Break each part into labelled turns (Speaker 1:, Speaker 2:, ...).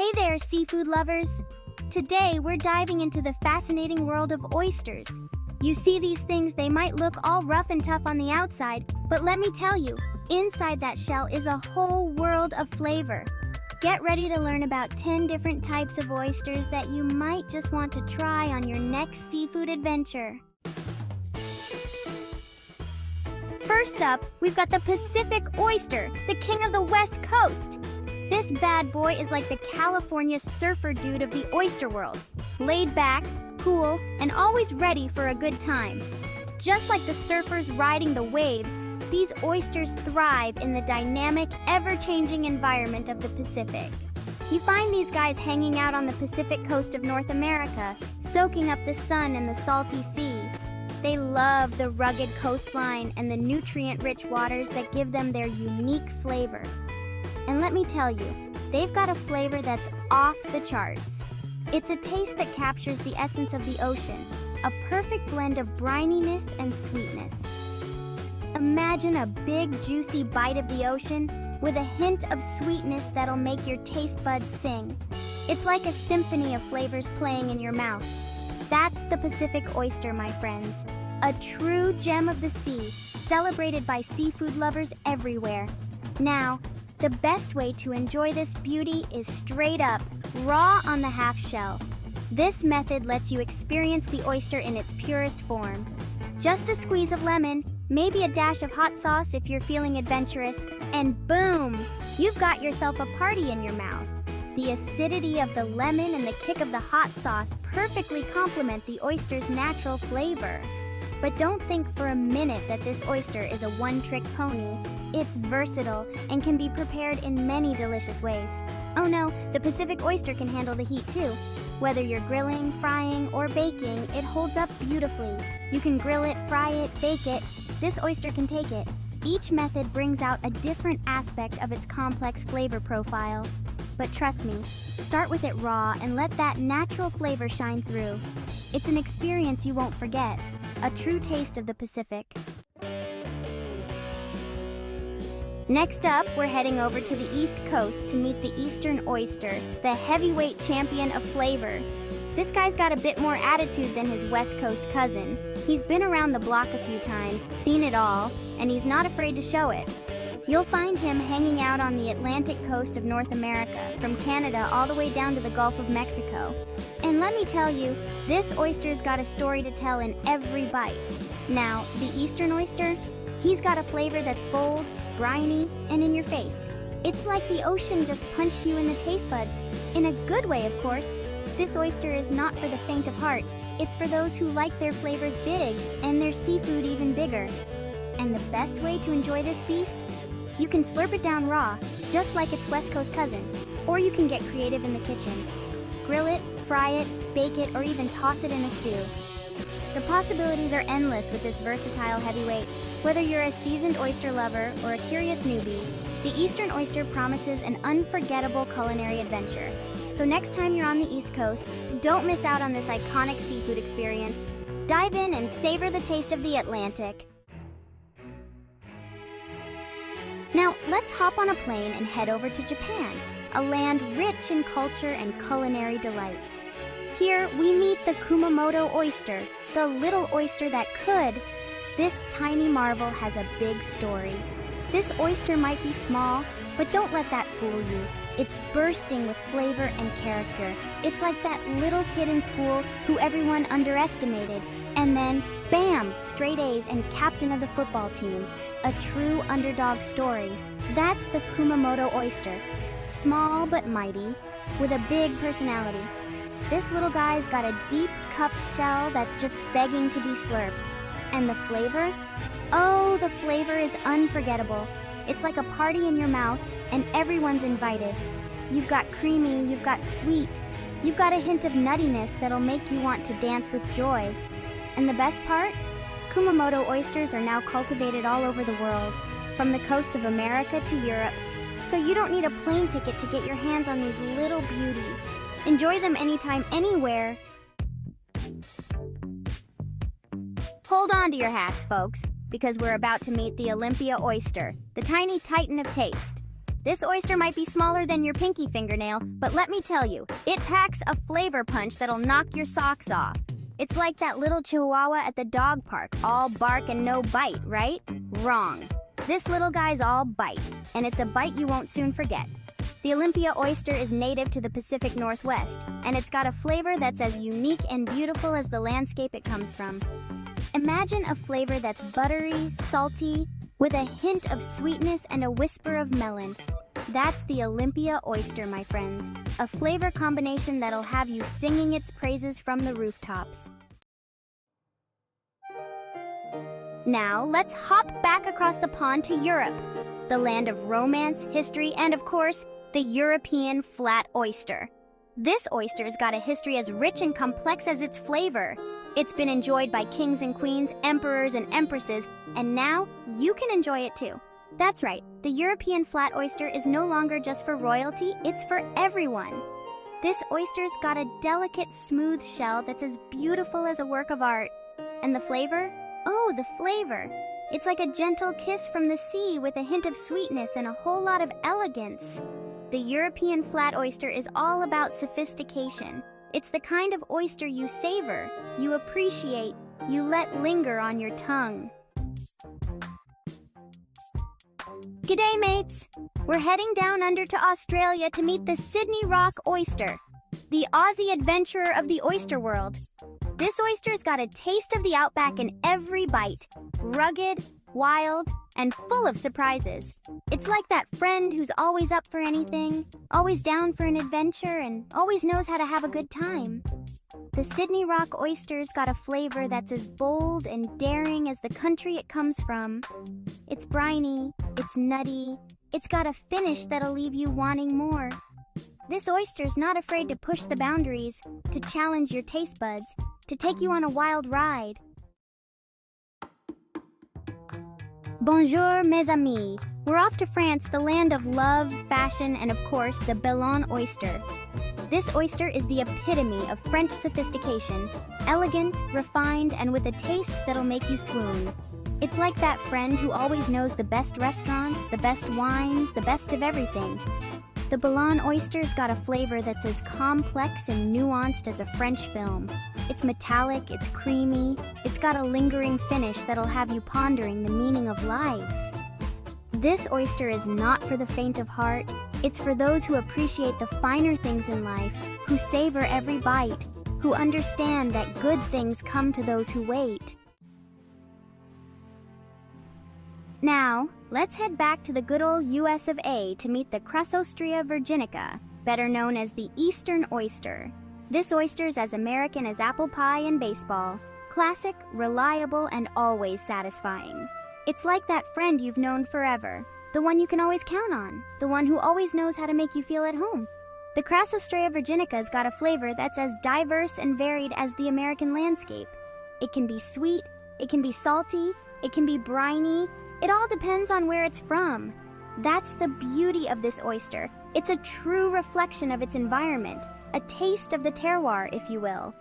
Speaker 1: Hey there, seafood lovers! Today, we're diving into the fascinating world of oysters. You see these things, they might look all rough and tough on the outside, but let me tell you, inside that shell is a whole world of flavor. Get ready to learn about 10 different types of oysters that you might just want to try on your next seafood adventure. First up, we've got the Pacific Oyster, the king of the West Coast. This bad boy is like the California surfer dude of the oyster world. Laid back, cool, and always ready for a good time. Just like the surfers riding the waves, these oysters thrive in the dynamic, ever-changing environment of the Pacific. You find these guys hanging out on the Pacific coast of North America, soaking up the sun and the salty sea. They love the rugged coastline and the nutrient-rich waters that give them their unique flavor. And let me tell you, they've got a flavor that's off the charts. It's a taste that captures the essence of the ocean, a perfect blend of brininess and sweetness. Imagine a big, juicy bite of the ocean with a hint of sweetness that'll make your taste buds sing. It's like a symphony of flavors playing in your mouth. That's the Pacific Oyster, my friends. A true gem of the sea, celebrated by seafood lovers everywhere. Now, the best way to enjoy this beauty is straight up, raw on the half shell. This method lets you experience the oyster in its purest form. Just a squeeze of lemon, maybe a dash of hot sauce if you're feeling adventurous, and boom! You've got yourself a party in your mouth. The acidity of the lemon and the kick of the hot sauce perfectly complement the oyster's natural flavor. But don't think for a minute that this oyster is a one-trick pony. It's versatile and can be prepared in many delicious ways. Oh no, the Pacific Oyster can handle the heat too. Whether you're grilling, frying, or baking, it holds up beautifully. You can grill it, fry it, bake it. This oyster can take it. Each method brings out a different aspect of its complex flavor profile. But trust me, start with it raw and let that natural flavor shine through. It's an experience you won't forget. A true taste of the Pacific. Next up, we're heading over to the East Coast to meet the Eastern Oyster, the heavyweight champion of flavor. This guy's got a bit more attitude than his West Coast cousin. He's been around the block a few times, seen it all, and he's not afraid to show it. You'll find him hanging out on the Atlantic coast of North America, from Canada all the way down to the Gulf of Mexico. And let me tell you, this oyster's got a story to tell in every bite. Now, the Eastern Oyster, he's got a flavor that's bold, briny, and in your face. It's like the ocean just punched you in the taste buds. In a good way, of course. This oyster is not for the faint of heart. It's for those who like their flavors big and their seafood even bigger. And the best way to enjoy this beast? You can slurp it down raw, just like its West Coast cousin. Or you can get creative in the kitchen. Grill it, fry it, bake it, or even toss it in a stew. The possibilities are endless with this versatile heavyweight. Whether you're a seasoned oyster lover or a curious newbie, the Eastern Oyster promises an unforgettable culinary adventure. So next time you're on the East Coast, don't miss out on this iconic seafood experience. Dive in and savor the taste of the Atlantic. Now, let's hop on a plane and head over to Japan, a land rich in culture and culinary delights. Here, we meet the Kumamoto Oyster, the little oyster that could. This tiny marvel has a big story. This oyster might be small, but don't let that fool you. It's bursting with flavor and character. It's like that little kid in school who everyone underestimated. And then, bam, straight A's and captain of the football team. A true underdog story. That's the Kumamoto Oyster. Small but mighty, with a big personality. This little guy's got a deep cupped shell that's just begging to be slurped. And the flavor? Oh, the flavor is unforgettable. It's like a party in your mouth, and everyone's invited. You've got creamy, you've got sweet, you've got a hint of nuttiness that'll make you want to dance with joy. And the best part? Kumamoto oysters are now cultivated all over the world, from the coasts of America to Europe. So you don't need a plane ticket to get your hands on these little beauties. Enjoy them anytime, anywhere. Hold on to your hats, folks, because we're about to meet the Olympia oyster, the tiny titan of taste. This oyster might be smaller than your pinky fingernail, but let me tell you, it packs a flavor punch that'll knock your socks off. It's like that little chihuahua at the dog park, all bark and no bite, right? Wrong. This little guy's all bite, and it's a bite you won't soon forget. The Olympia oyster is native to the Pacific Northwest, and it's got a flavor that's as unique and beautiful as the landscape it comes from. Imagine a flavor that's buttery, salty, with a hint of sweetness and a whisper of melon. That's the Olympia oyster, my friends. A flavor combination that'll have you singing its praises from the rooftops. Now, let's hop back across the pond to Europe, the land of romance, history, and of course, the European Flat Oyster. This oyster's got a history as rich and complex as its flavor. It's been enjoyed by kings and queens, emperors and empresses, and now you can enjoy it too. That's right, the European Flat Oyster is no longer just for royalty, it's for everyone. This oyster's got a delicate, smooth shell that's as beautiful as a work of art. And the flavor? Oh, the flavor! It's like a gentle kiss from the sea with a hint of sweetness and a whole lot of elegance. The European Flat Oyster is all about sophistication. It's the kind of oyster you savor, you appreciate, you let linger on your tongue. G'day, mates! We're heading down under to Australia to meet the Sydney Rock Oyster, the Aussie adventurer of the oyster world. This oyster's got a taste of the outback in every bite. Rugged, wild, and full of surprises. It's like that friend who's always up for anything, always down for an adventure, and always knows how to have a good time. The Sydney Rock Oyster's got a flavor that's as bold and daring as the country it comes from. It's briny, it's nutty, it's got a finish that'll leave you wanting more. This oyster's not afraid to push the boundaries, to challenge your taste buds, to take you on a wild ride. Bonjour, mes amis. We're off to France, the land of love, fashion, and of course, the melon oyster. This oyster is the epitome of French sophistication, elegant, refined, and with a taste that'll make you swoon. It's like that friend who always knows the best restaurants, the best wines, the best of everything. The melon oyster's got a flavor that's as complex and nuanced as a French film. It's metallic, it's creamy, it's got a lingering finish that'll have you pondering the meaning of life. This oyster is not for the faint of heart. It's for those who appreciate the finer things in life, who savor every bite, who understand that good things come to those who wait. Now, let's head back to the good old US of A to meet the Crassostria virginica, better known as the Eastern Oyster. This oyster's as American as apple pie and baseball. Classic, reliable, and always satisfying. It's like that friend you've known forever, the one you can always count on, the one who always knows how to make you feel at home. The Crassostria virginica's got a flavor that's as diverse and varied as the American landscape. It can be sweet, it can be salty, it can be briny. It all depends on where it's from. That's the beauty of this oyster. It's a true reflection of its environment, a taste of the terroir, if you will.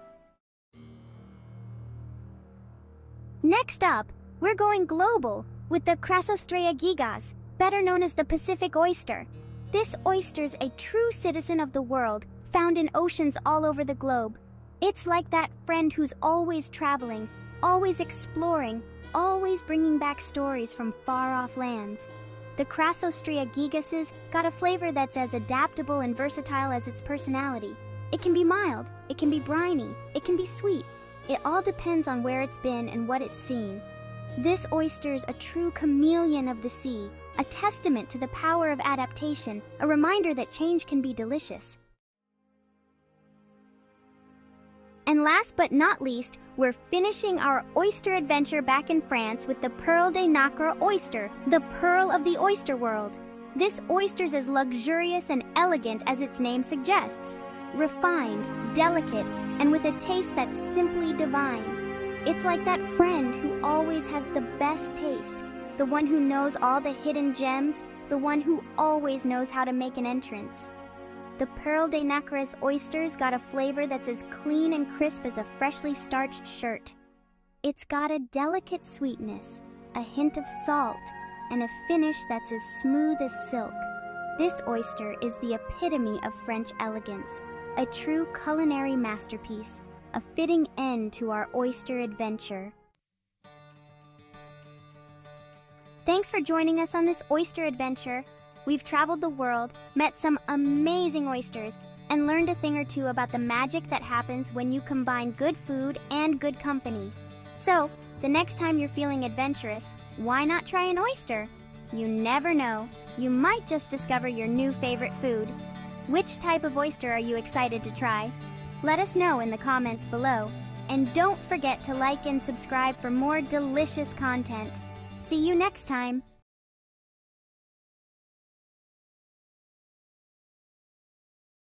Speaker 1: Next up, we're going global with the Crassostria gigas, better known as the Pacific Oyster. This oyster's a true citizen of the world, found in oceans all over the globe. It's like that friend who's always traveling, always exploring, always bringing back stories from far-off lands. The Crassostria gigas's got a flavor that's as adaptable and versatile as its personality. It can be mild, it can be briny, it can be sweet. It all depends on where it's been and what it's seen. This oyster's a true chameleon of the sea, a testament to the power of adaptation, a reminder that change can be delicious. And last but not least, we're finishing our oyster adventure back in France with the Perle de Nacres Oyster, the pearl of the oyster world. This oyster's as luxurious and elegant as its name suggests. Refined, delicate, and with a taste that's simply divine. It's like that friend who always has the best taste, the one who knows all the hidden gems, the one who always knows how to make an entrance. The Perle de Nacres Oyster's got a flavor that's as clean and crisp as a freshly starched shirt. It's got a delicate sweetness, a hint of salt, and a finish that's as smooth as silk. This oyster is the epitome of French elegance, a true culinary masterpiece, a fitting end to our oyster adventure. Thanks for joining us on this oyster adventure. We've traveled the world, met some amazing oysters, and learned a thing or two about the magic that happens when you combine good food and good company. So, the next time you're feeling adventurous, why not try an oyster? You never know, you might just discover your new favorite food. Which type of oyster are you excited to try? Let us know in the comments below. And don't forget to like and subscribe for more delicious content. See you next time.